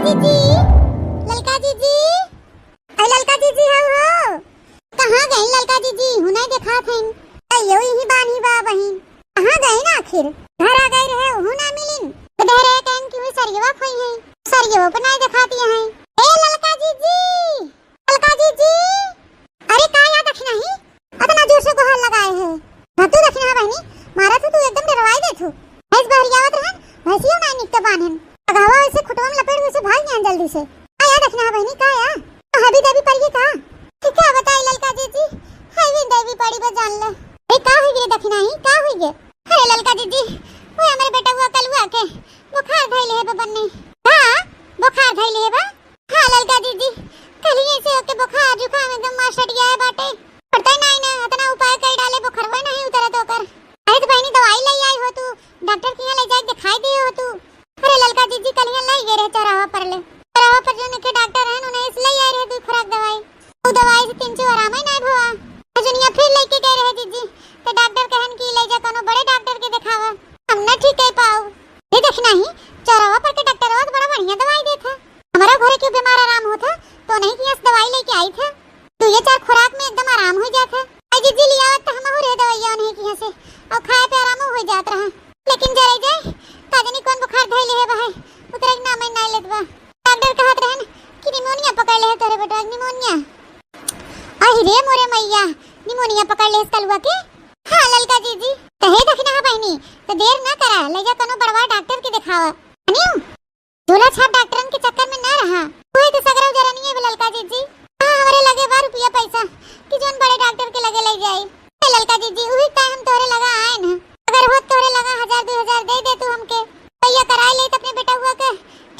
जीजी, ललका जीजी, अरे ललका जीजी हो कहाँ गई ललका जीजी? हुने देखा थे अयो यही बानी बा बहिन कहाँ गई ना आखिर घर आ गई रहे हूँ ना मिलिन तो दे रहे कहन कि सरियवा खोई है सरियवा पर नहीं दिखाती है। ए ललका जीजी, अरे का याद रखना ही इतना जोर से गुहार लगाए है तू रखना बहनी मारा तो तू एकदम डरवाई दे तू ऐस बहरियावत रहन वैसी ना निकट बांधन अगावा ऐसे खुटवा में लपेट उसे भाग गया जल्दी से। आ याद रखना बहनी का या हबी देवी पड़ी का ठीक है बताई ललका जीजी हबी देवी पड़ी बस जान ले ए का हो गए दखना ही का हो गए? अरे ललका जीजी वो हमारे बेटा हुआ कल हुआ के बुखार धइले है बन्ने हां बुखार धइले है बा। हां ललका जीजी कल ही ऐसे होके बुखार जुकाम एकदम मार सट गया है बाटे पड़ता नहीं ना इतना उपाय कर डाले बुखार हुआ नहीं उतरा तो कर। अरे तो बहनी दवाई ले आई हो तू डॉक्टर के यहाँ ले जाके दिखाई दिए हो तू? अरे ललका जीजी कल यहाँ ले गए रहे चौराहा पर जो के डॉक्टर हैं उन्हें इसलिए आई रहे तू खुराक दवाई वो दवाई से 3 आराम ही नहीं भवा अजुनिया फिर लेके गए रहे जीजी तो डॉक्टर कहन की ले जा कोनो बड़े डॉक्टर के दिखावा हम ना ठीक है पाऊ ये देखना ही चौराहा पर के डॉक्टर बहुत बड़ा बढ़िया दवाई देता हमारा घरे के बीमार आराम होता तो नहीं कि इस दवाई लेके आई था तो ये 4 खुराक में एकदम आराम हो जाता है। जीजी लिया तो हम हो रे दवाइयां नहीं कि से और खाए पे आराम हो जात रहा लेकिन जरे जाए काजनी कौन बुखार धइले है भाई उतरे ना मैं नहीं लेत बा डॉक्टर कहत रहन कि निमोनिया पकड़ ले तोरे बेटा निमोनिया। अहि रे मोरे मैया निमोनिया पकड़ ले कलवा के। हां ललका जीजी कहे दखना बहनी तो देर ना करा ले जा कोनो बड़वा डॉक्टर के दिखावा अनियो झोला छाप डॉक्टरन के चक्कर में ना रहा कोई तो सगरा जरा नहीं है ललका जीजी। हां हमारे लगे बा रुपया पैसा कि जोन बड़े डॉक्टर के लगे ले जाए ललका जीजी वही टाइम तोरे लगा आए ना अगर हो तोरे लगा 1000-2000 दे दे तू हमके भैया कराई ले अपने बेटा हुआ के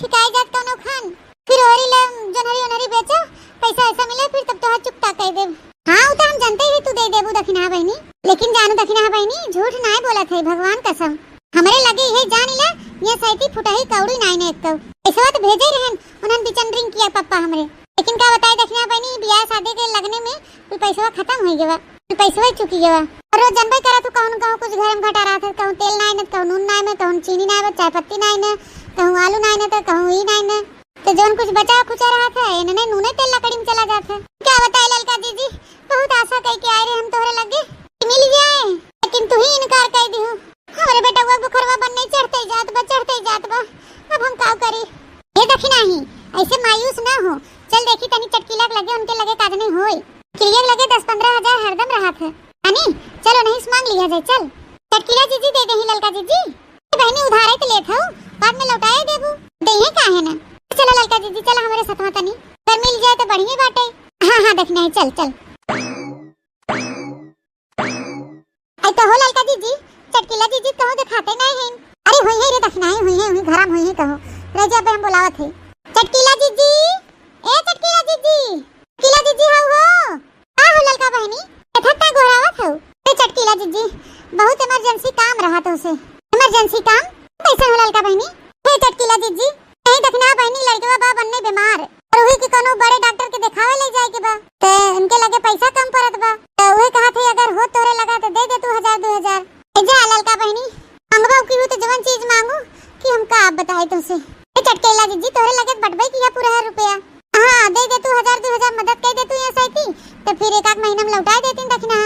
ठिकाई जात कोनो खान फिर होरी ले जनहरी ओनहरी बेचो पैसा ऐसा मिले फिर तब तो हाथ चुकता कह दे। हां वो तो हम जानते ही तू दे देबू दखिना बहनी लेकिन जानू दखिना बहनी झूठ नहीं बोला थे भगवान कसम हमरे लगे ये जान ले ये सैती फुटाई कौड़ी नहीं ने एक ऐसा तो भेजे रहन उन्हन बिचन ड्रिंक किया पापा हमरे लेकिन का बताई दखिना बहनी ब्याह शादी के लगने में कुल पैसा खत्म हो गया पैसा ही चुकी गया और रोज जनबे करा तू कहूं कुछ घर में घटा रहा था कहूं तेल नहीं न कहूं नून नहीं न कहूं चीनी नहीं चाय पत्ती नहीं न कहूं आलू नहीं न तो कहूं ही नहीं न तो जोन कुछ बचा खुचा रहा था इन्होंने नूने तेल लकड़ी में चला जाता क्या बताए ललका जीजी बहुत आशा कह के आए रे हम तोहरे लगे मिल जाए लेकिन तू ही इनकार कर दी हमारे बेटा हुआ बुखरवा बनने चढ़ते जात बा अब हम का करी? ये दखिना ही ऐसे मायूस ना हो चल देखी तनी चटकीला लगे उनके लगे काज नहीं होई क्लियर लगे 10-15 हजार हरदम रहा था अनी चलो नहीं मांग लिया जाए चल चटकीला जीजी दे दे ही ललका जीजी बहनी उधारे तो लेत हूं बाद में लौटाए देबू देहे काहे ना चलो ललका जीजी चल हमारे साथ तनी पर मिल जाए तो बढ़िया बाटे। हां देखना है चल आई तो हो ललका जीजी चटकीला जीजी तो दिखाते नहीं है अरे होई है रे देखना है होई घराम होई है कहो रे जब हम बुलावत है चटकीला जीजी ए चटकीला जीजी हो आ हो ललका बहनी कथता गोरावत हो ए चटकीला जीजी बहुत इमरजेंसी काम रहा तो उसे इमरजेंसी काम कैसे हो ललका बहनी? ए चटकीला जीजी नहीं देखना बहनी लड़केवा बा बनने बीमार और वही के कोनो बड़े डॉक्टर के दिखावे ले जाए के बा ते उनके लगे पैसा कम पड़त बा तो वही कहा थे अगर हो तोरे लगा तो दे दे तू 1000-2000 ए जा ललका बहनी मंगवा की हो तो जवन चीज मांगू कि हम का बताए तुमसे ए चटकीला जीजी तोरे लगे बटबई किया पूरा रुपया हां दे दे तू 1000-2000 मदद कर दे तू ये सैती तो फिर एक महीना में लौटा देती दखना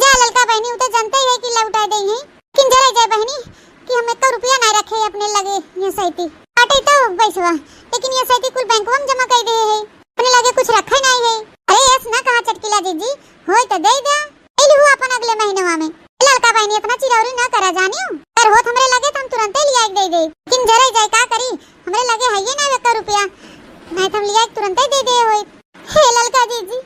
जा ललका बहनी तो जानते है कि लौटा दे है किन जरा जाए बहनी कि हम 1 रुपया नहीं रखे अपने लगे ये सैती आटे तो पैसा लेकिन ये सैती कुल बैंकवा में जमा कर दे है अपने लगे कुछ रखा नहीं है। अरे ऐस ना कहा चटकीला जीजी होय तो दे दे एली हुआ अपन अगले महीनवा में ललका बहनी इतना चिरौरी ना करा जानियो पर होत हमरे लगे तो हम तुरंत ही लिया दे दे किन जरा जाए का करी हमरे लगे है ये ना 1 रुपया नहीं तो हम लिया तुरंत ही दे दे होय। हे ललका जीजी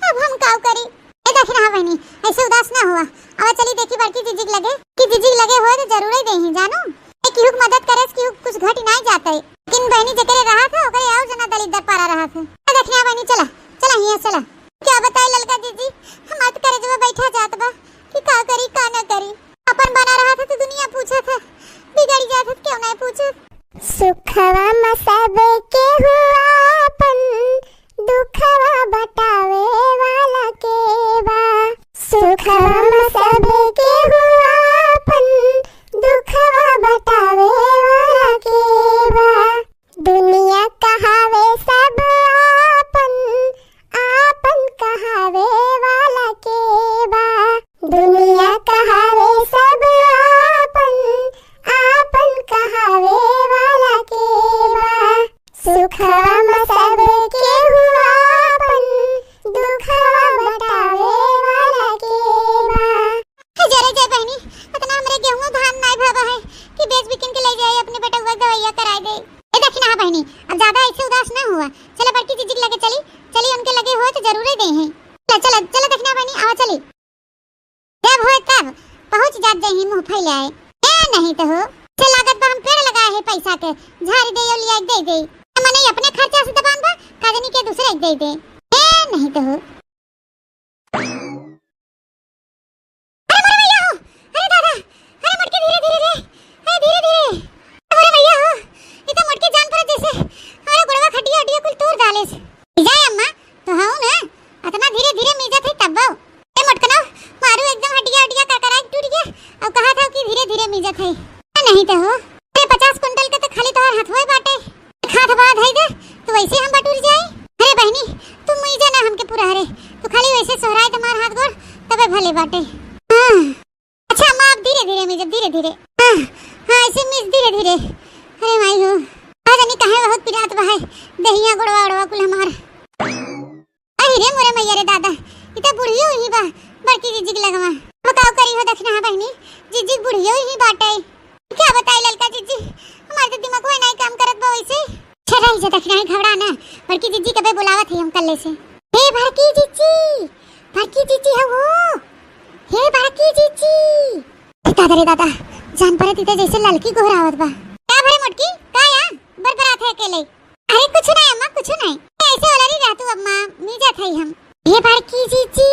अब हम का करी? ए देखना बहनी ऐसे उदास ना हुआ अब चली देखी बड़की जीजी लगे कि जीजी लगे होय तो जरूर ही देही जानो एक युग मदद करे कि कुछ घटी नहीं जाता है किन बहनी जकरे रहा था ओकरे और जना दलित पारा रहा था देखना बहनी चला हिया चला क्या बताए ललका जीजी हम मत करे जब बैठा जात बा कि का करी का ना करी अपन बना रहा था तो दुनिया पूछा था बिगड़ जात क्यों नहीं पूछा सुखवा में सब के हुआ अपन दुखवा बतावे वाला के बा सुखवा में सब के हुआ अपन दुखवा बतावे वाला के बा दुनिया कहा ए देखी ना बहनी, अब ज्यादा ऐसे उदास ना हुआ। चलो बड़की जीजी के लगे चली, चली उनके लगे हो तो जरूर ही दे हैं। चलो चलो चलो देखी ना बहनी, आओ चली। जब हो तब पहुंच जात जही मुंह फैलाए। ए नहीं तो हो से लागत बा हम पेड़ लगाए है पैसा के, झाड़ दे और लिया दे दे। मने अपने खर्चा से दबान बा, काजनी के दूसरे दे दे। ए नहीं तो हो नहीं तो हो 50 कुंटल के तो खाली तोहर हाथ होए बाटे, खात बाद है दे तो वैसे हम बटूर जाए। अरे बहनी तुम मुझे ना हमके पूरा हरे तो खाली वैसे सोहराए तुम्हार हाथ गोड़ तबे भले बाटे। अच्छा मां अब धीरे धीरे मिज, धीरे धीरे हां ऐसे मिज धीरे धीरे। अरे माई हो आज नहीं कहे बहुत पिरात बहाय दहिया गोड़वा ओड़वा कुल हमार। अरे रे मोरे मैया रे दादा इता बुढ़ियो ही बा बड़की जीजी के लगवा बताओ करी हो दक्षिणा बहनी जीजी बुढ़ियो ही बाटे। क्या बताई ललका जीजी हमारे तो दिमाग में नहीं काम करत बा वैसे। छरा ही दक्षिणा घबरा ना बड़की जीजी कबे बुलावत है हम कल्ले से। हे बड़की जीजी है वो, हे बड़की जीजी दादा रे दादा जान पड़े तीते जैसे ललकी गोहरावत बा। का भरे मोटकी का या बरबरात है अकेले। अरे कुछ नहीं अम्मा कुछ नहीं ऐसे वाला नहीं रहतू अम्मा मीजा थई हम। हे बड़की जीजी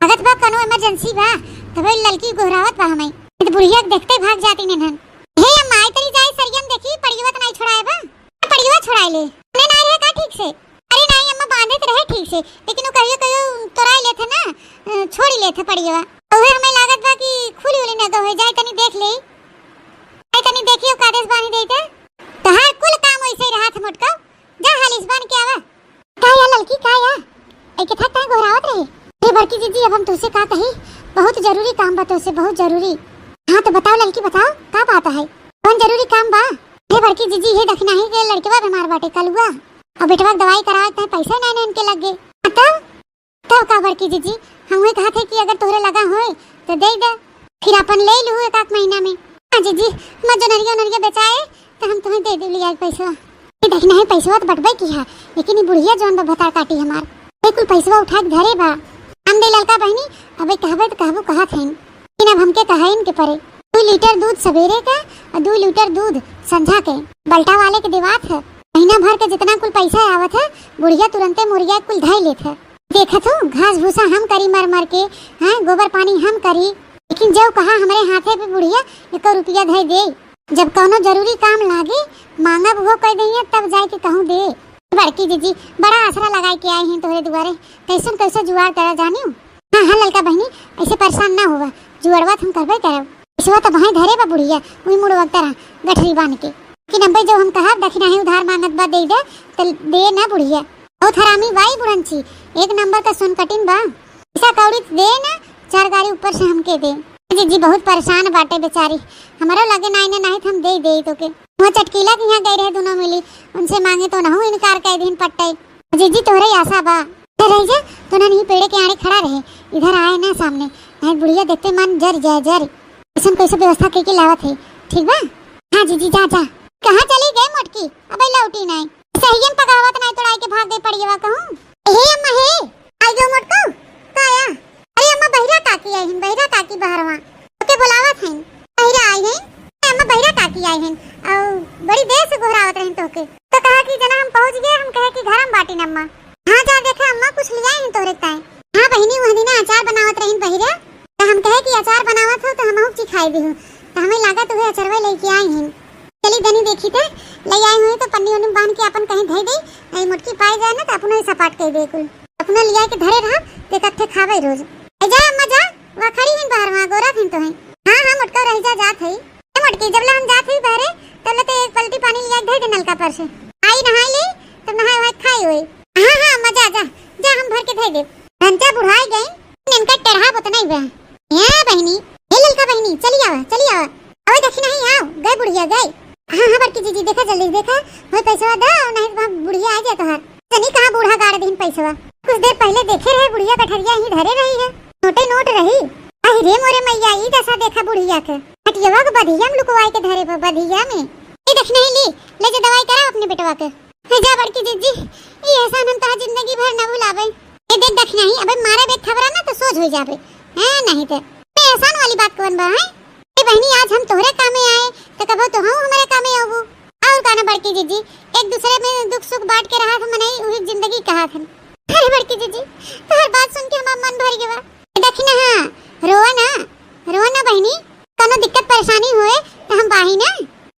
अगत बा कनो इमरजेंसी बा तबे ललकी गोहरावत बा हमें तो बुढ़िया देखते भाग जाती नेनन। हे अम्मा आई तरी जाई सरियम देखी पड़ियवा त नहीं छोड़ाए बा, पड़ियवा छोड़ाई ले ने ना रहे का ठीक से। अरे नहीं अम्मा बांधे तो रहे ठीक से लेकिन वो कहियो तोराई लेथे ना छोड़ी लेथे पड़ियवा ओहे हमें लागत बा कि खुली उली न गए जाए तनी देख ले आई तनी देखियो कादेश बानी देते तो हर कुल काम वैसे ही रहा था मोटका जा हालिस बान के आवा। का या ललकी का या ए के था गोहरावत रहे। हे बड़की जीजी अब हम तुझसे का कही बहुत जरूरी काम बा तुझसे बहुत जरूरी। हाँ तो बताओ लड़की बताओ का बात है कौन जरूरी काम बा। हे बड़की जीजी हे दखना ही के लड़केवा बीमार बाटे कलुआ और बेटवा दवाई करावे त पैसा नहीं इनके लग गए। तब का बड़की जीजी हम वही कहा थे कि अगर तोहरे लगा होए तो दे दे फिर अपन ले लू एक आध महीना में। हां जीजी हम जो नरिया बेचाए तो हम तुम्हें दे दे लिया पैसा। ये देखना है पैसा तो बटबे की है लेकिन ये बुढ़िया जोन बता काटी हमार बिल्कुल पैसा उठा के धरे बा। हम दे लड़का बहनी अबे कहबे तो कहबो कहत हैं लेकिन अब हमके कहे इनके परे 2 लीटर दूध सवेरे का और 2 लीटर दूध संझा के बल्टा वाले के देवात है। महीना भर के जितना कुल पैसा आवत है बुढ़िया तुरंते मुर्गिया कुल धाई लेत है। देखत हो घास भूसा हम करी मर मर के हां गोबर पानी हम करी लेकिन जब कहा हमारे हाथे पे बुढ़िया 1 रुपया धई दे जब कोनो जरूरी काम लागे मांगा वो कह दइए तब जाए के कहूं दे। बड़की जीजी बड़ा आसरा लगाए के आए हैं तोहरे दुआरे कैसन कैसे जुगाड़ करा जानियो। हां हां ललका बहनी ऐसे परेशान ना होवा जुगाड़वा हम करबे करब इसवा तो भाई धरे बा बुढ़िया वही मुड़ वक्त तरह गठरी बांध के कि नब्बे जो हम कहा दक्षिणा ही उधार मांगत बा दे दे तो दे ना बुढ़िया बहुत हरामी बाई बुढ़नची 1 नंबर का सुन कटिन बा ऐसा कौड़ी दे ना 4 गाड़ी ऊपर से हमके दे। जीजी बहुत परेशान बाटे बेचारी हमारा लगे नहीं हम दे दे तो के वहाँ चटकीला के यहाँ गए रहे दोनों मिली उनसे मांगे तो ना इनकार कर दिन पट्टे। जीजी तोहरे आशा बा रह जा तो ना नहीं पेड़े के आड़े खड़ा रहे इधर आए ना सामने नहीं बुढ़िया देखते मन जर जाए जर ऐसा कैसे व्यवस्था करके लावत है ठीक बा। हाँ जीजी जा जा कहाँ चली गई मोटकी अब लौटी नहीं सही पकावत नहीं तोड़ाई के भाग गई पड़िएवा कहूँ। हे अम्मा हे आई गो मोटको काया अरे अम्मा बहिरा काकी आई हैं बहिरा काकी बाहरवा ओके बुलावत हैं बहिरा आई हैं अम्मा बहिरा काकी आई हैं और बड़ी देर से घोरावत रही तो कहा कि जना हम पहुंच गए हम कहे कि घर हम बाटी अम्मा। हाँ जा देखा अम्मा कुछ लिया है तोरे ताए। हाँ बहनी वह दिन अचार बनावत रही बहिरा तो हम कहे कि अचार बनावत हो तो हम हुक खाई दी तो हमें लगा तुम्हें अचरवा लेके आई हैं चली दनी देखी थे ले आई हुई तो पन्नी उन्नी बांध के अपन कहीं धई दे मुटकी पाई जाए ना तो अपन सपाट कह दे कुल अपना लिया के धरे रहा ते कत्थे खावे रोज जा अम्मा जा वहां खड़ी हैं बाहर वहां गोरा थी तो है। हां हां मुटका रह जा जात है मुटकी जब हम जात हुई बहरे तब ले एक पलटी पानी लिया धई दे नलका पर से आई नहाई ले तब नहाई वहां खाई हुई। हां हां अम्मा जा जा जा हम भर के धई दे घंटा बुढ़ाई गई इनका टरहा पता नहीं बा। हां बहनी हे ललका बहनी चली आवा ओए दक्षिणा ही आओ गए बुढ़िया गए। हां हां बड़की जीजी देखा जल्दी देखा होय पैसा दा नहीं तो बुढ़िया आ जाए तोहार तनी कहां बूढ़ा गाड़ दिन पैसा कुछ देर पहले देखे रहे बुढ़िया कठरिया ही धरे रही है छोटे नोट रही। अरे रे मोरे मैया ई दशा देखा बुढ़िया के हटियावा के बधिया में लुकवाई के धरे पर बधिया में ये देखने ही ले जो दवाई पेटवा के। जा बड़की जीजी, ये एहसान हम तोहार जिंदगी भर न भुलावे। ए देख दखना ही अबे मारे बे खबरा ना तो सोच हो जाबे हैं नहीं तो मैं एहसान वाली बात कौन बा है। ए बहनी आज हम तोहरे कामे आए तो कबो तो हम हमारे कामे आबू और काना बड़की जीजी एक दूसरे में दुख सुख बांट के रहा था मने वही जिंदगी कहा था। अरे बड़की जीजी तोहर बात सुन के हमार मन भर गया। देखना हां रोआ ना बहनी, कोनो दिक्कत परेशानी होए तो हम बाही ना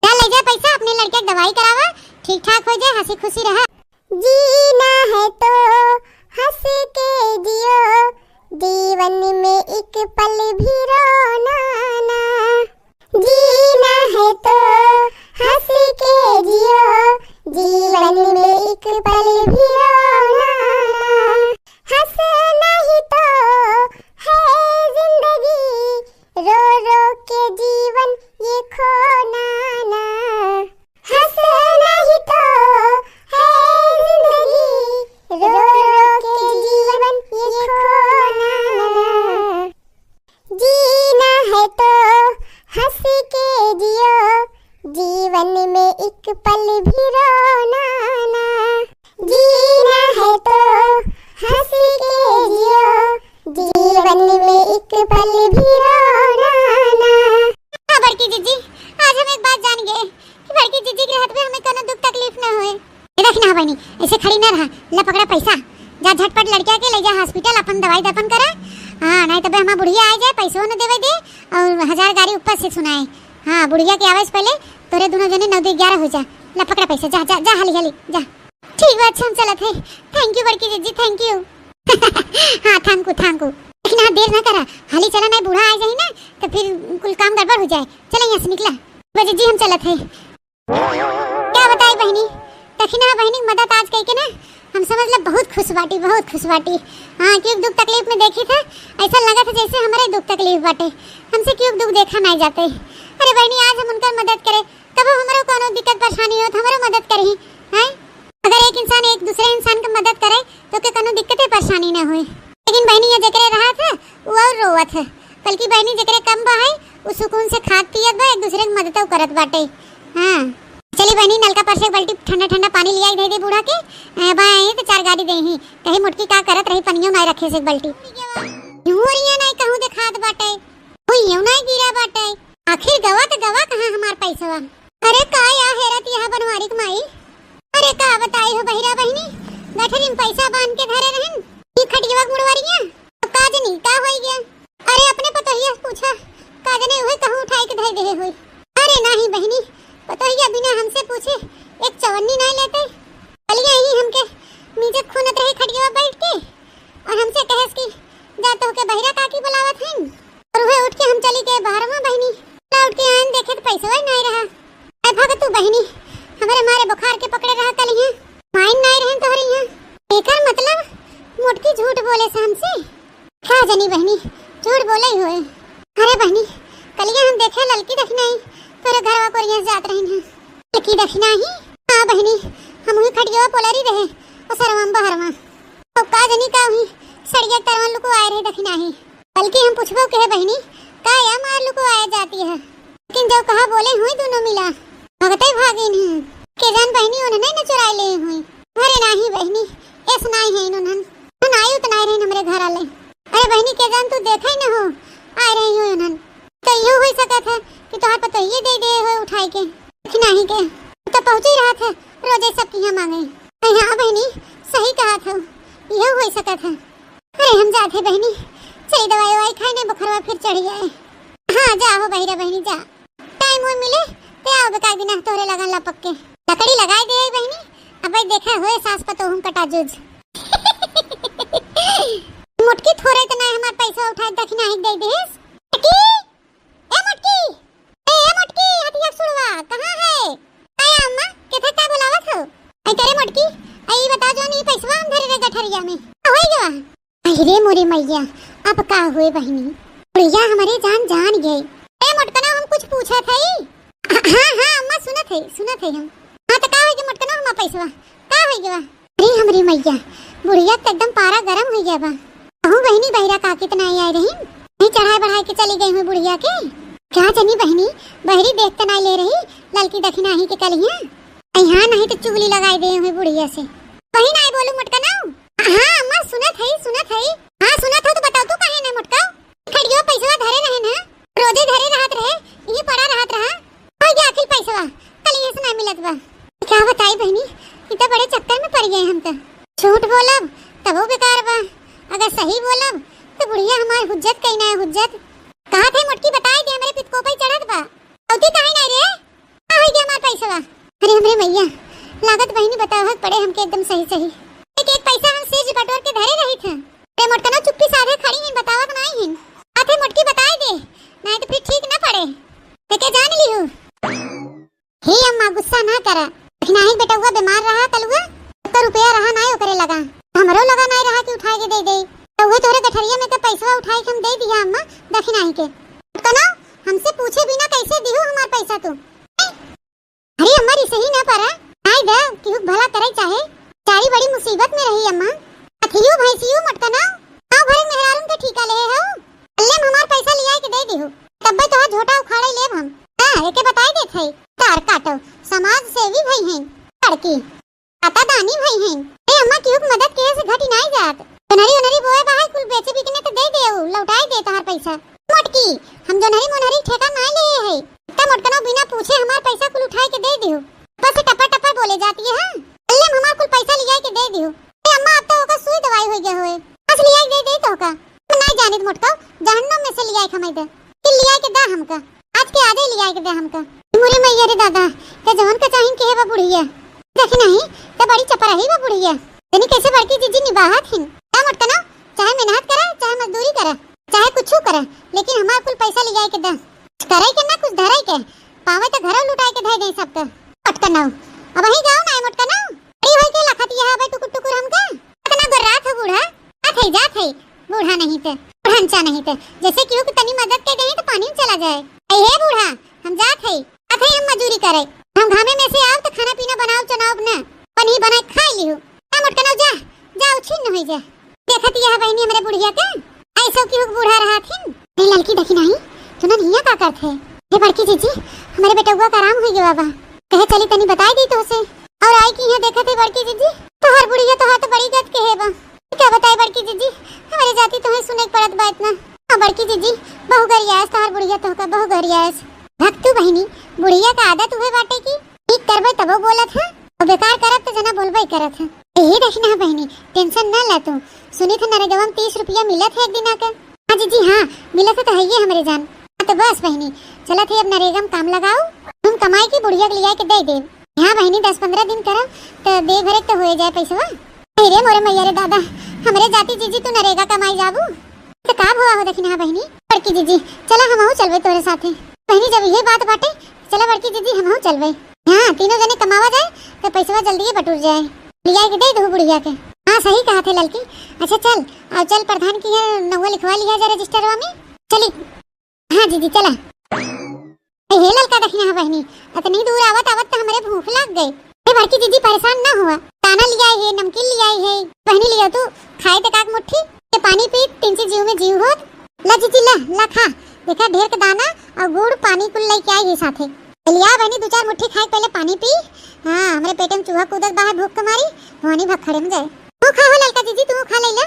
जा ले जा पैसा अपने लड़के की दवाई करावा ठीक ठाक हो जाए हंसी खुशी रहा। जीना है तो हंस के जियो, जीवन में एक पल भी रोना ना। जीना है तो हंस के जियो, जीवन में एक पल भी रोना ना। हंसना ही तो है जिंदगी, रो रो के जीवन ये खोना ना। हंसना ही तो है जिंदगी, रो रो के जीवन ये खोना ना। जीना है तो हंस के जियो, जीवन में एक पल भी रोना ना। जीना है तो हंस के जियो, जीवन में एक पल भी रोना ना। हां बड़की जीजी आज हम एक बात जान गए कि बड़की जीजी के हाथ में हमें कोनो दुख तकलीफ ना होए। ये देखना बहनी ऐसे खड़ी ना रहा, ले पकड़ा पैसा जा झटपट लड़किया के ले जा हॉस्पिटल अपन दवाई दफन करा। हां नहीं तो बे हमार बुढ़िया आ जाए पैसो न देवे दे और 1000 गाड़ी ऊपर से सुनाए। हां बुढ़िया के आवाज पहले तोरे दोनों जने 9 11 हो जा। ले पकड़ा पैसा जा जा जा हाली जा। ठीक बात हम चलत है। थैंक यू बड़की जीजी थैंक यू। हां थैंक यू लेकिन हाँ देर ना करा हाली चला नहीं बूढ़ा आ जाए ना तो फिर कुल काम गड़बड़ हो जाए। चले यहाँ से निकला बजे जी हम चलत है। क्या बताई बहनी दखिना बहनी मदद आज कही के ना हम समझ ले बहुत खुश बाटी हाँ क्यों दुख तकलीफ में देखी था ऐसा लगा था जैसे हमारे दुख तकलीफ बाटे हमसे क्यों दुख देखा नहीं जाते। अरे बहनी आज हम उनका मदद करे तब हमारे कोनो दिक्कत परेशानी हो तो हमारे मदद करी हैं। अगर एक इंसान एक दूसरे इंसान की मदद करे तो के कोनो दिक्कत परेशानी ना हुई। लेकिन बहनी ये जकरे रहा था वो और रोवत है बल्कि बहनी जकरे कम बा है वो सुकून से खाद पियत बा एक दूसरे की मदद करत बाटे। हां चली बहनी नलका पर से बाल्टी ठंडा ठंडा पानी लिया दे दे बूढ़ा के भाई तो 4 गाड़ी दे ही कहीं मुटकी का करत रही पनियो नहीं रखे से बाल्टी यूरिया नहीं कहूं दे खाद बाटे कोई यूं नहीं गिरा बाटे आखिर गवा कहां हमार पैसा। अरे का या हेरत यहां बनवारी माई। अरे का बताई हो बहिरा बहनी गठरी में पैसा बांध के धरे रहन खटिया मुड़वारियां तो काजनी का होई गया। अरे अपने पतोहिया पूछा काजने हुए कहूं उठाई के धई दे होई। अरे नहीं बहनी पतोहिया बिना हमसे पूछे एक चवन्नी नहीं लेते चलिए ही हमके नीचे खूनत रही खटिया बैठ के और हमसे कहेस की जा तो के बहिरा काकी बुलावत हैं और वह उठ के हम चली गए बाहरवा बहनी लौट के आन देखे तो पैसा ही नहीं रहा। ऐ भगत तू बहनी हमारे मारे बुखार के पकड़े रहा कल यहां माइन नहीं रहन तोहरे यहां एकर मतलब मोटकी झूठ बोले से हमसे क्या जानी बहनी झूठ बोले ही होए। अरे बहनी कलिया हम देखे ललकी दखना ही तोरे घरवा कोरिया जात रहन है ललकी दखना ही। हां बहनी हम ही खटिया पोलरी रहे और सरवम बहरवा तो का जानी का हुई सड़िया तरवन लुको आए रहे दखना ही बल्कि हम पूछबो के बहनी का या मार लुको आया जाती है लेकिन जब कहा बोले हुई दोनों मिला भगते भागिन है के जान बहनी उन्हें न चुरा ले हुई। अरे नहीं बहनी ऐस नहीं है इन्होंने आयु तो नहीं रहे हमारे घर वाले। अरे बहनी के जान तू देखा ही न हो आ रही हो उन्हन तो यो हो सका था कि तोहर पता ये दे हो उठाई के नहीं के तो पहुंच ही रहा था रोजे सब की मांगे। हां बहनी सही कहा था ये हो सका था। अरे हम जाते बहनी सही दवाई खाने बुखार फिर चढ़ जाए। हां जाओ बहिरा बहनी जा टाइम हो मिले ते आओ बेकार बिना तोरे लगन लपक के लकड़ी लगाई दे बहनी अब देखा होए सास पतो हम कटा जुज मुटकी थोड़े तो नहीं हमार पैसा उठाए दखना ही दे देस मुटकी हथिया सुड़वा कहां है आया अम्मा केथे का बुलावत हो आई तेरे मुटकी आई बता जो नहीं पैसा हम धरे रे गठरिया में होई गवा। अरे मोरी मैया अब का हुए बहनी बुढ़िया हमारे जान गई। ए मुटकना हम कुछ पूछा था हां अम्मा सुनत है हम हां तो का होई के मुटकना हम पैसा का होई गवा। अरे हमरी मैया बुढ़िया तो एकदम पारा गरम हो गया बा कहूं बहनी बहिरा का कितना आई रही नहीं चढ़ाई बढ़ाई के चली गई हुई बुढ़िया के क्या जानी बहनी बहरी देख तो नहीं ले रही ललकी दखिना ही के कलिया यहाँ नहीं तो चुगली लगाई दे हुई बुढ़िया से। वही नहीं बोलू मोटका ना। हाँ अम्मा सुनत है हाँ सुनत हो तो बताओ तू काहे नहीं मोटका खड़ियो पैसा धरे रहे ना रोजे धरे रहत रहे ये पड़ा रहत रहा हो गया आखिर पैसा कल ये से नहीं मिलत बा। क्या बताई बहनी इतना बड़े चक्कर में पड़ गए हम तो। झूठ बोलब तब वो बेकार बा अगर सही बोलब तो बुढ़िया हमारी हुज्जत कहीं ना हुज्जत कहा थे मोटकी बताई दे हमारे पित को पे चढ़त बा औती काहे नहीं रे आ हो गया हमार पैसा। अरे हमरे मैया लागत बहनी बतावत पड़े हमके एकदम सही एक पैसा हम सिर बटोर के धरे रही थे रे मोटकना चुप्पी साधे खड़ी हैं बतावत नहीं हैं आथे मोटकी बताई दे नहीं तो फिर ठीक ना पड़े लेके जान लियो। हे अम्मा गुस्सा ना करा नहीं बेटा हुआ बीमार रहा कलुआ तो रुपया रहा नहीं ओकरे लगा हमरो लगा नहीं रहा कि उठा के दे तो वो तोरे गठरिया में तो पैसा उठाई के हम दे दिया अम्मा दखिनाई के कना हमसे पूछे बिना कैसे दियो हमार पैसा तू। अरे हमारी सही ना पारा आई दे कि भला करे चाहे चारी बड़ी मुसीबत में रही अम्मा अथियो भैंसियो मटकना गांव भर में मेहरारून के ठीका ले हो अल्ले हमार पैसा लिया के दे दियो तब तो झोटा उखाड़े लेब हम। हां एके बताई देत है तार काटो समाज सेवी भई हैं लड़की आता दानी भई हैं ए अम्मा की मदद के से घटी नहीं जात नरी बोए बाहर कुल बेचे बिकने तो दे देऊ लौटाई दे तार पैसा मोटकी हम जो नरी मोनरी ठेका नहीं ले है इतना मोटकना बिना पूछे हमार पैसा कुल उठाई के दे दियो बस टपा बोले जाती है। हां अल्ले हमार कुल पैसा लिया के दे दियो ए अम्मा अब तो होगा सुई दवाई हो गया होए बस लिया के दे तो का नहीं जानित मोटका जहन्नम में से लिया के हमें दे कि लिया के दा हमका आज के आधे लिया के दे हमका मोरे मैया रे दादा ते जवन का चाहिन के है बा बुढ़िया देख नहीं ते बड़ी चपराही बा बुढ़िया तनी कैसे बड़की जीजी निभात हिन ता मोटका ना चाहे मेहनत करे चाहे मजदूरी करे चाहे कुछू करे लेकिन हमार कुल पैसा लिया के दे करे के ना कुछ धराई के पावे तो घर लुटाई के दे दे सब तो मोटका ना अब ही गाँव ना मोटका ना अरे होई के लखत यहां बे टुकुर टुकुर हमका इतना गर्रात है बूढ़ा आथे जात है बूढ़ा नहीं थे बुढ़ांचा नहीं थे जैसे क्यों कि तनी मदद के गए तो पानी में चला जाए ए हे बूढ़ा हम जात है अथे हम मजदूरी करे हम घामे में से आओ तो खाना पीना बनाओ चनाव ना पनीर बनाए खा लियो आ मोटका जा जा उछिन न होई जा देखत यह बहनी हमरे बुढ़िया के ऐसो क्यों बूढ़ा रहा थी रे लड़की देखी नहीं तू ना निया का करथे हे बड़की जीजी हमारे बेटुआ का आराम हो गया बाबा कहे चली तनी बताई दी तो उसे और आई की है देखत है बड़की जीजी तो हर बुढ़िया तो हाथ बड़ी गत के है बा क्या बताए बड़की जीजी हमारे जाती तुम्हें सुने पड़त बा इतना और बड़की जीजी बहु गरियास तो हर बुढ़िया तो का बहु गरियास भक्तू बहनी बुढ़िया का आदत हुए बाटे की ठीक करबे तबो बोलत है और बेकार करत तो जना बोलबे करत है यही देखना बहनी टेंशन ना ले तू सुनी थे नरेगा में 30 रुपया मिलत है एक दिन आकर। हाँ जीजी हाँ मिलत है तो है ये हमारे जान तो बस बहनी चलत है अब नरेगा में काम लगाओ तुम कमाई की बुढ़िया के लिया के दे दे हाँ बहनी 10-15 दिन करो तो दे भरे तो हो जाए पैसा रे मोरे मैया रे दादा हमरे जाती जीजी तू नरेगा कमाई जाबू तो का हुआ हो देखना बहनी बड़की जीजी चला हम चलबे तोरे साथे बहनी जब ये बात बाटे चला बड़की जीजी हम चलबे हाँ तीनों जने कमावा जाए तो पैसा जल्दी बटूर जाए लिया के दे दो बुढ़िया के। हाँ सही कहा थे लड़की अच्छा चल और चल प्रधान की नवा लिखवा लिया जाए रजिस्टरवा में चली। हाँ जीजी चला हे लड़का देखना बहनी इतनी दूर आवत आवत तो हमारे भूख लग गई बड़की जीजी परेशान ना हुआ ताना लिया है नमकीन लिया है बहनी लिया तू खाए तो काक मुट्ठी के पानी पी 3 जीव में जीव होत ला जीजी ला खा देखा ढेर के दाना और गुड़ पानी कुल लेके आई है साथे लिया बहनी 2-4 मुट्ठी खाए पहले पानी पी। हाँ हमारे पेट में चूहा कूदत बाहर भूख के मारी भवानी भखड़े में जाए तू खा हो लड़का जीजी तू खा ले ला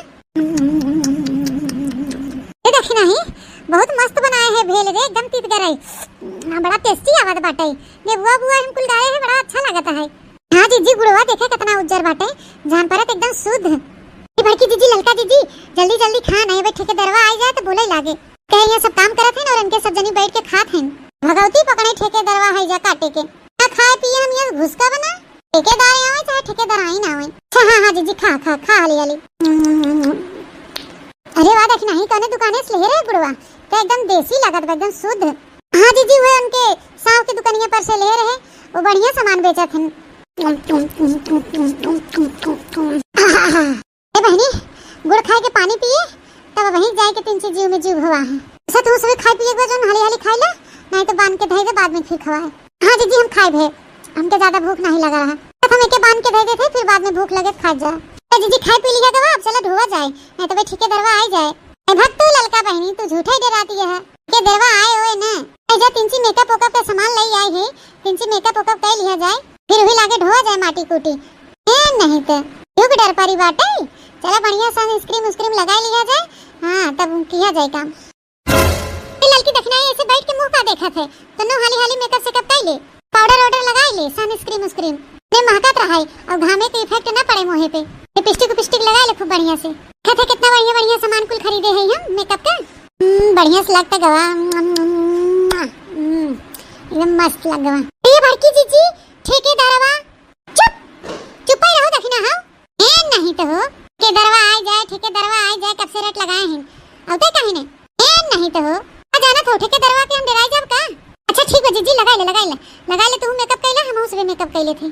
ये देखी नहीं बहुत मस्त बनाए है भेल रे एकदम तीत गरई बड़ा टेस्टी आवत बाटे ये बुआ हम कुल गाए है बड़ा अच्छा लगता है। हाँ जीजी गुड़वा देखे कितना उज्जर बाटे जान परत एकदम शुद्ध ये बड़की जीजी लड़का जीजी जल्दी खा नहीं भाई ठेकेदारवा आ जाए तो बोले लागे कहे ये सब काम करत है और इनके सब जनी बैठ के खात हैं भगवती पकड़े ठेकेदारवा है जा काटे के क्या खाए पिए हम ये घुसका बना ठेकेदार आवे चाहे ठेकेदार आई ना आवे। हाँ जीजी खा हाली अरे वाह देखना ही कने दुकाने से ले रहे गुड़वा तो एकदम देसी लागत बा एकदम शुद्ध। हाँ जीजी हुए उनके साव की दुकानिया पर से ले रहे वो बढ़िया सामान बेचत हैं। बहनी गुड़ खाए के पानी पिए तब वहीं जाए के 3 जीव में जीव हुआ है ऐसा तुम सभी खाए पिए जो हाली खा ला नहीं तो बांध के दे दे बाद में फिर खवाए। हाँ जीजी हम खाए भे हमके ज्यादा भूख नहीं लगा रहा हम एके बांध के दे देते फिर बाद में भूख लगे खा जा जीजी खाए पी लिया तो अब चलो धोवा जाए नहीं तो भाई ठेकेदारवा आ जाए। भक्त तू ललका बहनी तू झूठा ही डराती है के देवा आए होए ना ऐजा 3 मेकअप ओकअप का सामान ले आए है 3 मेकअप ओकअप कर लिया जाए फिर भी लागे ढोआ जाए माटी कूटी नहीं तो क्यों डर पारी बाटे। चला बढ़िया सनस्क्रीन उसक्रीम लगा लिया जाए। हाँ तब किया जाए काम। लड़की दखनाई ऐसे बैठ के मुंह का देखा थे तो नो हाली हाली मेकअप सेकअप कर ले, पाउडर ऑर्डर लगा ले, सनस्क्रीन उसक्रीम ने महकत रहाई और घामे के इफेक्ट ना पड़े मुंह पे। लिपस्टिक लिपस्टिक लगा ले खूब बढ़िया से। कहते कितना बढ़िया बढ़िया सामान कुल खरीदे हैं हम मेकअप का। बढ़िया से लगता गवा एकदम मस्त लग गवा। ये भड़की जीजी ठेकेदारवा चुप चुप ही रहो दखना। हाँ नहीं तो हो के दरवा आ जाए, ठेकेदारवा आ जाए, कब से रेट लगाए हैं अब तक कहीं नहीं तो हो जाना था ठेकेदारवा के हम डराई जब का। अच्छा ठीक है जीजी लगा ले तू मेकअप कैला हम उससे मेकअप कैले थे।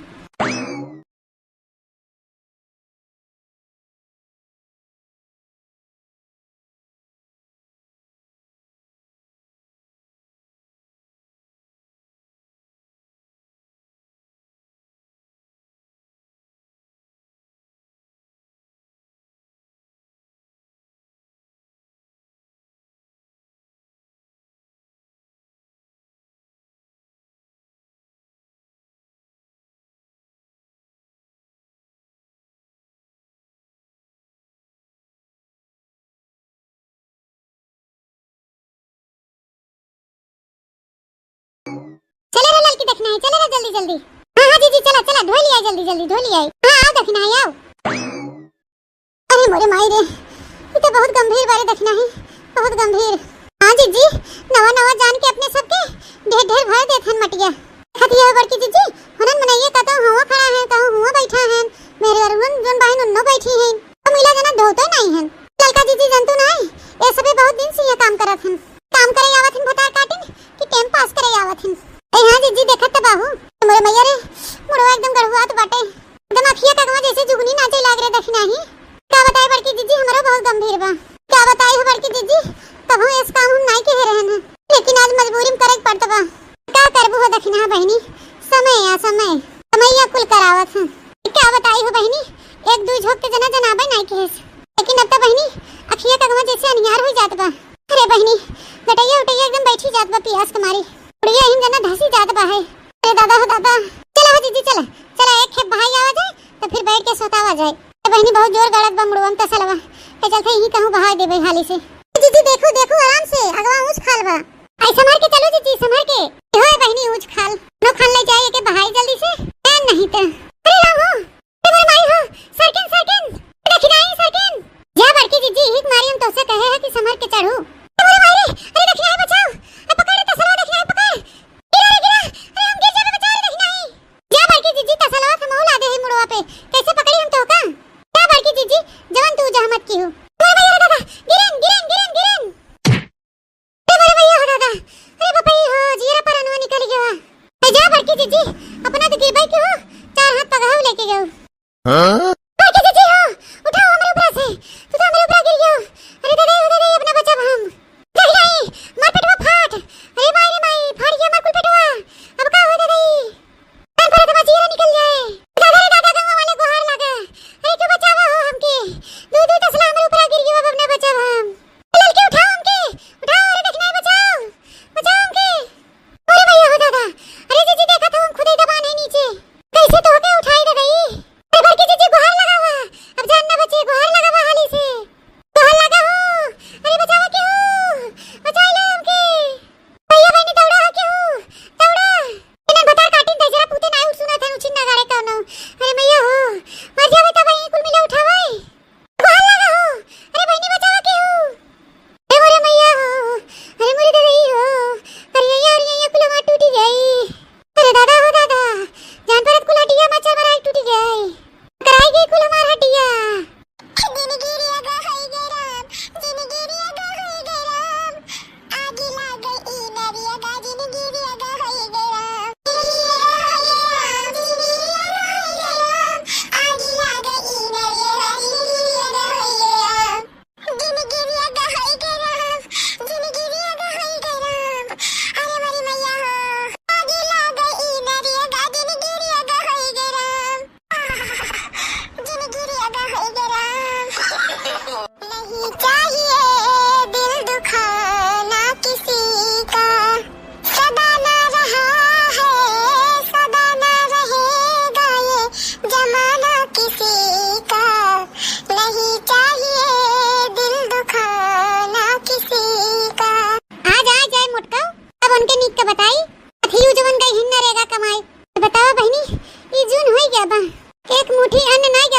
चले रे लड़की देखना है, चले रे जल्दी जल्दी। हाँ जीजी चला चला धो लिया जल्दी जल्दी धो लिया। हाँ आओ देखना है आओ। अरे मोरे माई रे ये तो बहुत गंभीर बारे देखना है, बहुत गंभीर। हाँ जीजी नवा नवा जान के अपने सबके ढेर ढेर भर देथन मटिया। खतिया बड़की जीजी हनन मनाइए का तो हुआ खड़ा है कहूं हुआ बैठा है मेरे अरुण जोन बहन उन्नो बैठी है तो मिला जना धोते नहीं है। ललका जीजी जंतु नहीं ये सबे बहुत दिन से ये काम करत हन, काम करे आवत हन भटार काटिन कि टाइम पास करे आवत हन। हाँ जीजी देखत तो बाहू मोरे मैया रे मुड़वा एकदम गड़हुआत बाटे एकदम अखिया कगवा जैसे जुगनी नाचे लाग रे दखना ही। क्या बताए बड़की जीजी हमारा बहुत गंभीर बा। क्या बताई हो बड़की जीजी तब हम इस काम हम नहीं कह रहन है लेकिन आज मजबूरी में करे पड़त बा। क्या करबू हो दखना बहनी समय या कुल करावत है। क्या बताई हो बहनी एक दू झोंक के जना जनाबे नहीं कहे लेकिन अब तो बहनी अखिया कगवा जैसे अनिहार हो जात बा। अरे बहनी गटैया उटैया एकदम बैठी जात बा पियास कमारी उड़िया हिम जना धसी जात बा है। अरे दादा हो दादा चला हो जीजी चला चला एक खेप भाई आवा जाए तो फिर बैठ के सोतावा जाए। तो बहनी बहुत जोर गड़त बा मुड़वा में तसलवा ए चलते यही कहूं बहा देबे हाली से। जीजी देखो देखो आराम से अगवा ऊंच खाल बा आई संभाल के चलो जीजी संभाल के होए बहनी ऊंच खाल नो खाल ले जाए के बहाई जल्दी से नहीं तो। अरे राम हो तुम्हारे माई हो सरकन देखी नहीं सरकन जा बड़की जीजी हिक मारी हम तो से कहे है कि संभाल के चढ़ो तुम्हारे माई रे। अरे देखना है बचाओ अब पकड़ तसलवा देखना है पकड़ गिरा अरे हम गिर जावे बचा देखना है। जा बड़की जीजी तसलवा थमौ ला दे मुड़वा पे कैसे पकड़ी हम तो का। जा बड़की जीजी जवान तू जहमत की हो तुम्हारे माई रे दादा गिरन तुम्हारे माई हो दादा। अरे बापा हो जीरा पर अनवा निकल गया। जा बड़की जीजी अपना तो गिरबाई के हो चार हाथ पगाव लेके गयो। हां बड़की जीजी हो उठाओ हमरे ऊपर से तू तो हमरे ऊपर गिर गयो। अरे दादा अपना बचाव हम देख नहीं मार पेटवा फाट। अरे माई फाड़ गया मार कुल पेटवा अब का हो दादा तन पर तो जीरा निकल जाए। दादा रे दादा गंगा वाले गुहार लगा अरे क्यों बचावा हो हमके दू तसला हमरे ऊपर गिर गयो अब अपना बचाव हम लड़के उठाओ हमके उठाओ। अरे देखना बचाओ हमके। अरे भैया हो दादा अरे जीजी देखा था हम खुद ही दबा नहीं नीचे कैसे तो होके उठाई दे गई। अरे बड़की जीजी गुहार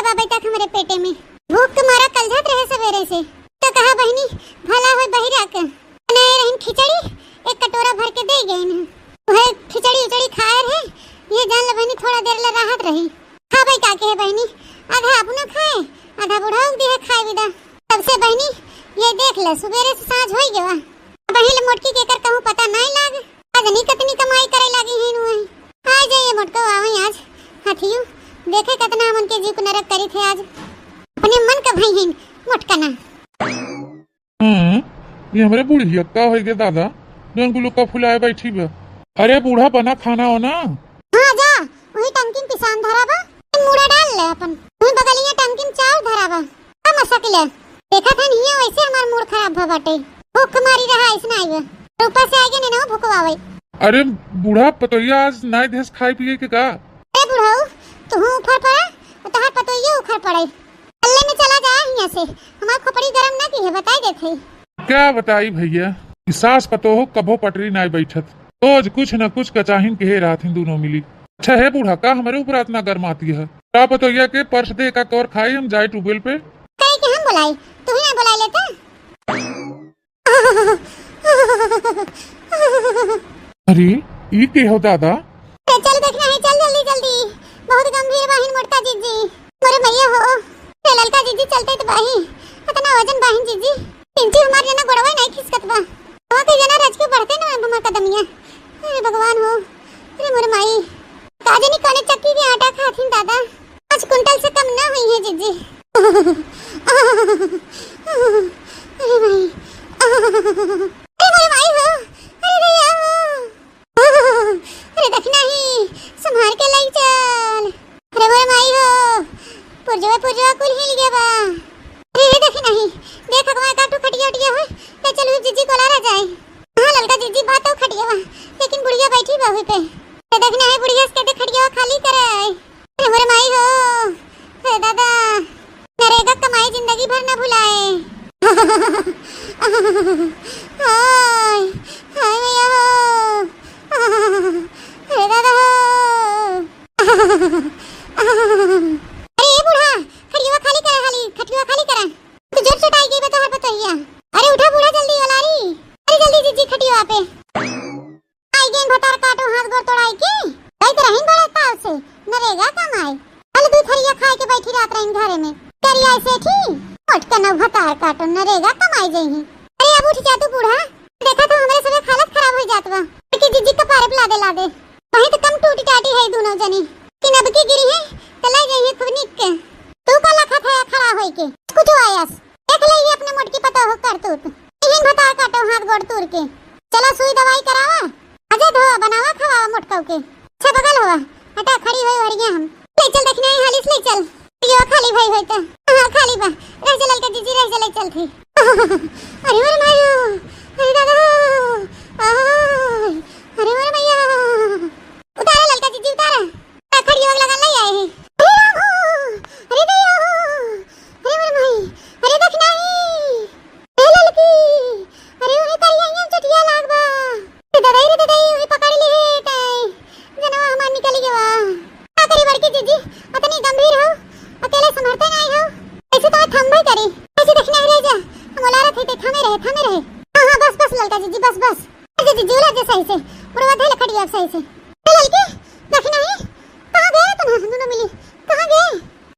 अभी तक हमारे पेटे में भूख के मारा कलझत रहे सवेरे से। तो कहा बहनी भला हो बहिरा के बनाए रहन खिचड़ी एक कटोरा भर के दे गए न वह खिचड़ी उचड़ी खाए रहे। ये जान ले बहनी थोड़ा देर ले राहत रही। खाबे का के है बहनी आधा अपना खाए आधा बुढ़ाऊ दी है खाए विदा। तब से बहनी ये देख ले सवेरे से सांझ हो गया बहिल मोटकी के कर कहूं पता नहीं लाग। आज नहीं कितनी कमाई करे लगी है नु आ जाइए मोटको आवे आज हाथियो देखे कितना मन के जीव को नरक करी थे आज अपने मन का भाई है मोटका ना। ये हमारे बूढ़ी का हो गए दादा जोन गुलू का फुलाए बैठी बा। अरे बूढ़ा बना खाना हो ना। हां जा वही टंकिन पिसान धराबा मुड़ा डाल ले अपन वही बगलिया टंकिन चाव धराबा का मसकले देखा था नहीं वैसे हमार मूड खराब भ बाटे भूख मारी रहा इसना आइबे ऊपर से आगे ने ना भूखवावे। अरे बूढ़ा पतोया आज नाय देश खाए पिए के का। अरे बुढ़ाऊ तू उखड़ पड़ा तो हाथ पतोया उखड़ पड़े अल्ले में चला जा यहां से हमार खोपड़ी गरम ना की है बताई देथे। क्या बताई भैया सास पतो हो कभो पटरी नाय बैठत रोज कुछ न कुछ कचाहिन के रात हिंदू नो मिली। अच्छा है बूढ़ा का हमारे ऊपर इतना गर्म आती है क्या पतोया के पर्स दे का कौर खाए हम जाए ट्यूबवेल पे कहीं के हम बुलाई तू ही ना बुलाई लेता। अरे ये के हो दादा चल देखना है चल जल्दी जल्दी बहुत गंभीर बाहिन मोटका जीजी मोरे भैया हो ललका जीजी चलते तो बाही इतना वजन बाहिन जीजी पिंची हमार जना गोड़वा नहीं खिसकत बा हवा के जना रज के बढ़ते ना हमार कदमिया। अरे भगवान हो अरे मोरे माई काजे नी कने चक्की के आटा खाथिन दादा 5 कुंटल से कम ना हुई है जीजी। अरे भाई अरे मोरे माई हो अरे भैया हो अरे देखना ही संभाल के लाई चल। अरे मोरे माई हो पुरजवा कुल हिल गया बा। अरे देख नहीं देख अगवा काटू खटिया उटिया हो ते चल जीजी को लारा जाए। हां ललका जीजी बात खटिया बा लेकिन बुढ़िया बैठी बा हुई पे ते देखना है बुढ़िया से खटिया खाली करे। अरे मोरे माई हो अरे दादा नरेगा कमाई जिंदगी भर न भुलाए। हाय हाय भैया हो अरे दादा अरे बूढ़ा खटिया खाली करा खटिया खाली करा तू जोर से टाई गई बता हर बताइया। अरे उठा बूढ़ा जल्दी वालारी अरे जल्दी जीजी खटिया पे आई गेन भतार काटो हाथ गोड़ तोड़ाई की भाई तो रहीन बड़े ताव से नरेगा कमाई हल दूध हरिया खाए के बैठी रात रहीन घरे में करिया से थी उठ के न भतार काटो नरेगा कमाई जई। अरे अब उठ जा तू बूढ़ा देखा तो हमारे सब हालत खराब हो जात बा कि जीजी का पारे ला दे वहीं तो कम टूटी टाटी है दोनों जनी कि नब की गिरी है तो ले जाइए खूब निक के तू का लखा था खड़ा होई के कुछ आयास देख ले ये अपने मोटकी पता हो कर तू इहिन भतार काटो हाथ गोड़ तोड़ के चला सुई दवाई करावा अजय धोवा बनावा खवावा मोटकाऊ के अच्छा बगल हुआ हटा खड़ी होई हरिया हम ले चल देखना है हालिस ले चल यो खाली भाई होई त हां खाली बा रह चल के जीजी रह चल चल थी। अरे मोरे मायो अरे दादा अरे मोरे मैया उतारा ललका जीजी उतारा खड़ी होग लगा ले आए हैं। अरे भैया अरे मोरे माई अरे देख नहीं ए ललकी अरे उन्हें करिया चटिया लाग बा रे दादाई उन्हें पकड़ ली है ताई जनवा हमार निकल गया का करी बड़की जीजी इतनी गंभीर हो अकेले संभलते नहीं हो ऐसे तो थम करी ऐसे देखना रह जा हम ओलारा थे थमे रहे हां बस ललका जीजी बस जीजी झूला जे सही से पुरवा धे लखड़िया सही से ललकी देखना है कहां गए तुम दोनों मिली कहां गए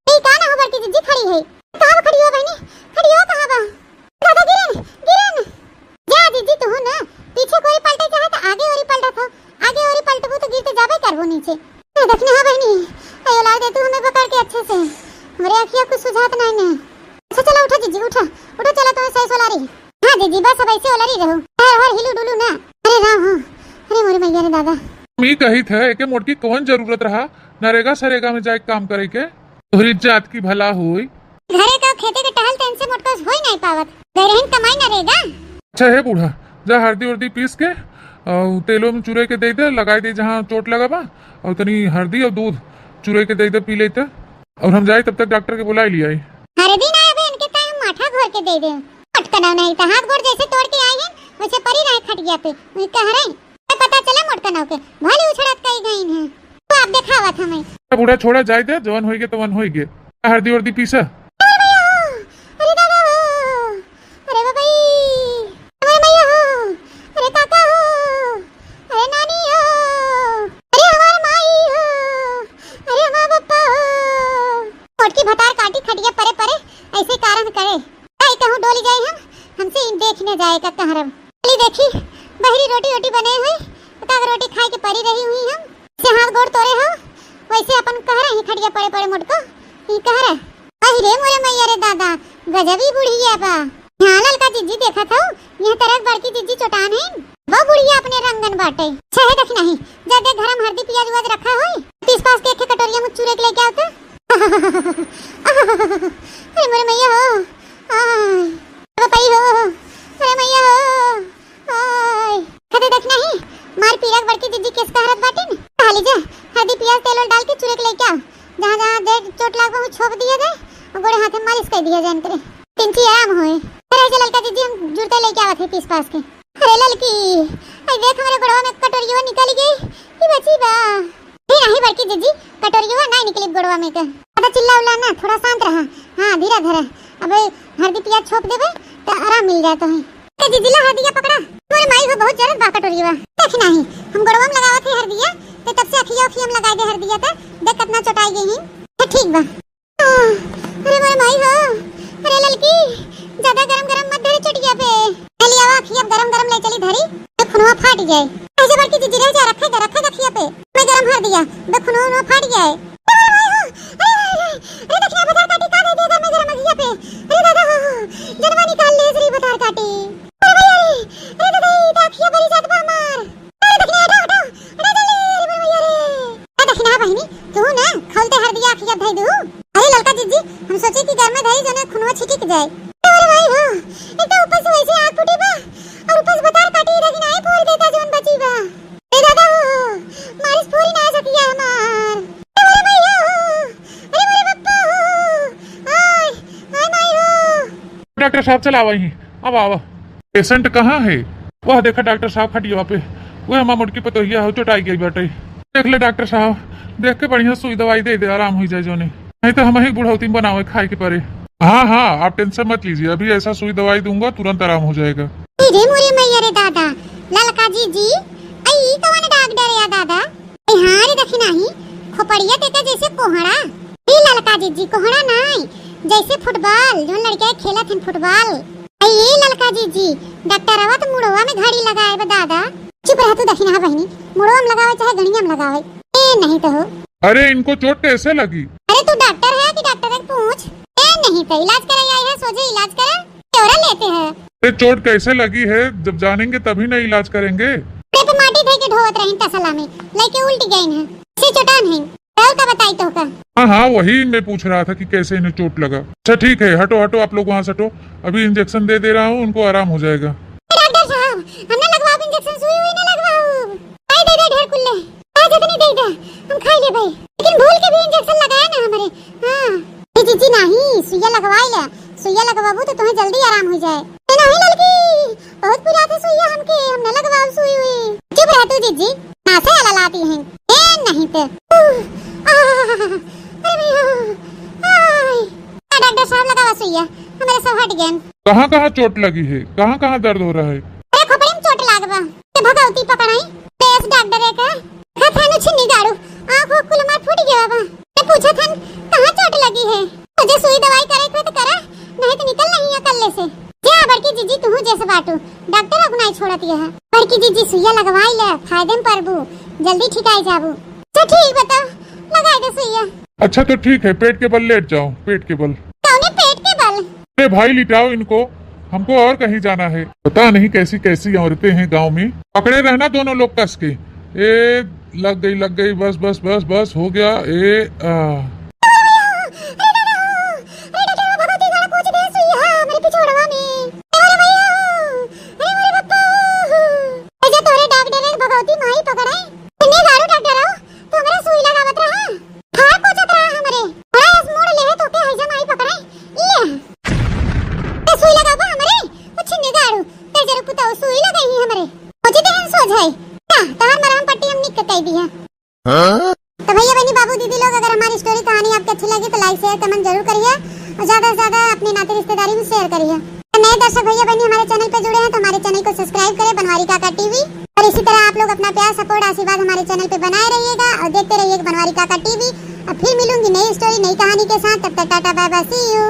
ए का ना हो बड़की जीजी खड़ी है कहां खड़ी हो बहनी खड़ी हो कहां बा दादा गिरन जा जीजी तू ना पीछे कोई पलटे चाहे तो आगे और पलटा था आगे और पलटबो तो गिरते जाबे करबो नीचे देखना है बहनी अयो ला दे तू हमें पकड़ के अच्छे से हमारे आंखियों कुछ सुझात नहीं ने। अच्छा चला उठा जीजी उठा चला तो सही सोला रही। हां जीजी बस अब ऐसे ओला रही रहो हर हिलू डुलू ना। अरे राम हां अरे मोरे मैया रे दादा मी कही थे के मोटकी कौन जरूरत रहा नरेगा सरेगा में जाए काम करे के तोहरी जात की भला होई घरे का खेते के टहल तेन से मोटका होई नहीं पावत गरहन कमाई ना रहेगा। अच्छा है बूढ़ा जा हल्दी उर्दी पीस के और तेलों में चुरे के दे दे लगाई दे जहाँ चोट लगा बा और तनी हल्दी और दूध चुरे के दे पी लेते और हम जाए तब तक डॉक्टर के बुला लिया हल्दी ना अबे इनके टाइम माठा घोर के दे दे मोटका नहीं था हाथ गोड़ जैसे तोड़ के आए हैं वैसे परी रहे खटिया पे वही कह रहे पता चले मोटका नाव के भले उछड़त कई गई है तो आप दिखावत हमें बूढ़ा छोड़ा जाए दे जवन होई गे तो वन होई गे हल्दी वर्दी पीसा। अरे दादा हो, अरे बाबाई, अरे मैया हो, अरे काका हो, अरे नानी हो, अरे हमारा माई हो, अरे हमारा पप्पा हो। मोटकी भतार काटी खटिया परे परे ऐसे कारण करे काई कहूँ डोली जाए हमसे इन देखने जाए का कहरम डोली देखी बहरी रोटी रोटी बने हुई तक रोटी खाए के परी रही हुई हम से हाथ गोड़ तोड़े हो वैसे अपन कह रहे हैं खटिया पड़े पड़े मोटको ये कह रहे अरे मोरे मैया रे दादा गजबी बुढ़िया बा यहाँ ललका जिज्जी देखा था यह तरह बड़की जिज्जी चोटान है वो बुढ़िया अपने रंगन बाटे छहे देख नहीं जब देख घर में हल्दी प्याज उज रखा होई तीस पास के कटोरिया में चूरे के लेके आता अरे मोरे मैया हो पापा हो अरे मैया हो खदे देख नहीं मार पीरक बड़की जिज्जी किस कहरत बाटे न खाली जा हल्दी प्याज तेल डाल के चूरे के लेके आओ जहाँ जहाँ देख चोट लाग वहाँ छोप दिया जाए और गोड़े हाथ में मालिश कर दिया जाए करे तिनची आराम होए अरे ऐसे ललका जिज्जी हम जुड़ते लेके आवत है पीस पास के अरे ललकी आई देख हमारे गोड़वा में कटोरिया निकल गई ये बची बा नहीं बड़की जिज्जी कटोरिया नहीं निकली गोड़वा में का अबे चिल्ला उल्ला ना थोड़ा शांत रहा हां धीरे धीरे अबे हल्दी प्याज छोप देबे तो आराम मिल जाता है के जिज्जी ला हल्दिया पकड़ा मोरे माई को बहुत जरूरत बा कटोरिया देख नहीं हम गोड़वा में लगावत है हल्दिया तो तब से अखिया अखिया में लगा दे हल्दिया तो देख कितना चटाई गई है ठीक बा अरे मोरे माई हो अरे ललकी ज्यादा गरम गरम मत धरी चटिया पे चली आवा अखिया गरम गरम ले चली धरी तो खुनवा फाट जाए ऐसे बड़की जिज्जी रह जा रखा अखिया पे मैं गरम हर दिया तो खुनवा फाट जाए अरे देखना बता काटी का दे देगा मैं गरम अखिया पे अरे दादा जनवा निकाल ले श्री बता काटी अरे भैया अरे दादा ये अखिया बड़ी जात बा मार अरे देखना हटो अरे जल्दी भैया रे देखना बहिनी तू ना खोलते हर दिया अखिया धई दू अरे ललका जिज्जी हम सोचे कि घर में धई जने खुनवा छिटिक जाए अरे भाई हो एक तो ऊपर से वैसे आग फूटी बा और ऊपर से बता काटी लेकिन आई फोड़ देता जोन बची बा ए दादा मारिस पूरी ना सकिया हमार अरे भैया अरे मेरे पप्पा आय आय माई हो डॉक्टर साहब चला वही अब आवा पेशेंट कहाँ है वह देखा डॉक्टर साहब खटिया पे वह हमारा मुड़की पतोहिया हो चोटाई गई बाटे देख ले डॉक्टर साहब देख के बढ़िया सुई दवाई दे दे आराम हो जाए जो नहीं तो हम ही बुढ़ौती बनावे खाए के परे हाँ आप टेंशन मत लीजिए अभी ऐसा सुई दवाई दूंगा तुरंत आराम हो जाएगा रे मोरे मैया रे दादा ललका जिज्जी आई कौन डॉक्टर या दादा हां रे देखी नहीं खोपड़िया देता जैसे कोहड़ा ए ललका जिज्जी कोहड़ा नहीं जैसे फुटबॉल जो लड़के खेलत हैं फुटबॉल ये ललका जिज्जी डॉक्टर आवत मुड़वा में घड़ी लगाए बे दादा चुप रह तू देखी ना बहनी मुड़वा में लगावे चाहे गणिया में लगावे ए नहीं तो हो अरे इनको चोट कैसे लगी अरे तू डॉक्टर है कि डॉक्टर से पूछ ए नहीं तो इलाज करे आई है सोचे इलाज करे चोरा लेते हैं अरे चोट कैसे लगी है जब जानेंगे तभी ना इलाज करेंगे पे माटी धई के ढोवत रही तसला में लेके उल्टी गई है से चटान है का बताई तो का हाँ वही मैं पूछ रहा था कि कैसे इन्हें चोट लगा अच्छा ठीक है हटो आप लोग वहाँ से हटो अभी इंजेक्शन दे रहा हूँ उनको आराम हो जाएगा डॉक्टर साहब हमने लगवाओ इंजेक्शन सुई हुई ना लगवाओ आई दे ढेर कुल्ले आज इतनी दे दे हम खाई ले भाई लेकिन भूल के भी इंजेक्शन लगाया ना हमारे हां जी नहीं सुइया लगवाई ले सुइया लगवाबू तो तुम्हें जल्दी आराम हो जाए नहीं लड़की बहुत बुरा था सुइया हमने लगवाओ सुई हुई चुप रह तू जीजी ना से ललाती हैं ए नहीं तो अरे भैया डॉक्टर साहब लगावा सुइया हमारे सब हट गए कहाँ चोट लगी है कहाँ दर्द हो रहा है अरे खोपड़ी में चोट लागबा ते भगवती पकड़ाई तेज डॉक्टर है का खाथानु छिन्नी गाड़ू आंखों कुल मार फूट गया बा ते पूछा था कहाँ चोट लगी है मुझे सुई दवाई करे तो करा नहीं तो निकल नहीं है कल्ले से जा बड़की जीजी तू जैसे बाटू डॉक्टर अब नहीं छोड़ती है बड़की जीजी सुइया लगवाई ले फायदे में परबू जल्दी ठिकाई जाबू तो ठीक बता लगाई दे सुइया अच्छा तो ठीक है पेट के बल लेट जाओ पेट के बल कौन पेट के बल अरे भाई लिटाओ इनको हमको और कहीं जाना है पता नहीं कैसी कैसी औरतें हैं गांव में पकड़े रहना दोनों लोग कस के ए लग गई बस हो गया तो भैया बहनी बाबू दीदी लोग अगर हमारी स्टोरी लाइक शेयर कमेंट जरूर करिए और ज्यादा से ज्यादा अपने नाते रिश्तेदारी में शेयर करिए। नए दर्शक भैया बहनी हमारे चैनल पे जुड़े हैं तो हमारे चैनल को सब्सक्राइब करें, बनवारी काका टीवी। और इसी तरह आप लोग अपना प्यार सपोर्ट आशीर्वाद हमारे चैनल पे बनाए रहिएगा और देखते रहिएगा बनवारी काका टीवी। अब फिर मिलूंगी नई स्टोरी नई कहानी के साथ, तब तक ta ta bye bye, see you.